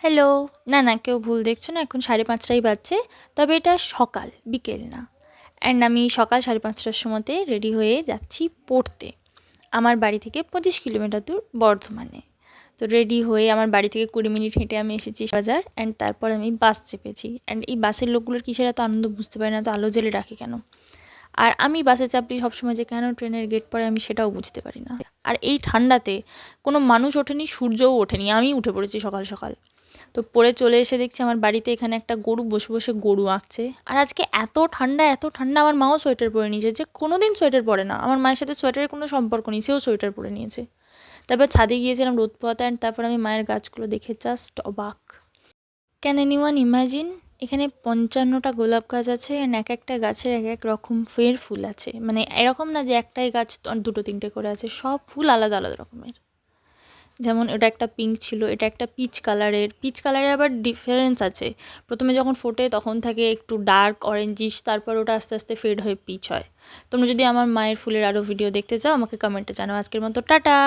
Hello. না, না, কেউ ভুল দেখছো না, এখন 5:30টাই বাজছে। তবে এটা সকাল, বিকেল না। অ্যান্ড আমি সকাল 5:30টার সময়তে রেডি হয়ে যাচ্ছি পড়তে। আমার বাড়ি থেকে 25 কিলোমিটার দূর বর্ধমানে। তো রেডি হয়ে আমার বাড়ি থেকে 20 মিনিট হেঁটে আমি এসেছি বাজার, অ্যান্ড তারপর আমি বাস চেপেছি। অ্যান্ড এই বাসের লোকগুলোর কিসের এত আনন্দ বুঝতে পারি না, তো আলো জ্বেলে রাখে কেন? আর আমি বাসে চাপলেই সবসময় যে কেন ট্রেনের গেট পড়ে আমি সেটাও বুঝতে পারি না। আর এই ঠান্ডাতে কোনো মানুষ ওঠেনি, সূর্যও ওঠেনি, আমি উঠে পড়েছি সকাল সকাল। তো পড়ে চলে এসে দেখছি আমার বাড়িতে এখানে একটা গরু বসে বসে গরু আঁকছে। আর আজকে এত ঠান্ডা আমার মাও সোয়েটার পরে নিয়েছে, যে কোনো দিন সোয়েটার পরে না। আমার মায়ের সাথে সোয়েটারের কোনো সম্পর্ক নেই, সেও সোয়েটার পরে নিয়েছে। তারপর ছাদে গিয়েছিলাম রোদ পোহাতে, অ্যান্ড তারপর আমি মায়ের গাছগুলো দেখে জাস্ট অবাক। ক্যান এনিওয়ান ইমাজিন, এখানে 55টা গোলাপ গাছ আছে, অ্যান্ড এক একটা গাছের এক এক রকম ফের ফুল আছে। মানে এরকম না যে একটাই গাছ দুটো তিনটে করে আছে, সব ফুল আলাদা আলাদা রকমের। যেমন এটা একটা পিঙ্ক ছিল, এটা একটা পিচ কালারের আবার ডিফারেন্স আছে। প্রথমে যখন ফোটে তখন থাকে একটু ডার্ক অরেঞ্জিশ, তারপর ওটা আস্তে আস্তে ফেড হয়ে পিচ হয়। তোমরা যদি আমার মায়ের ফুলের আরও ভিডিও দেখতে চাও আমাকে কমেন্টে জানাও। আজকের মতো টাটা।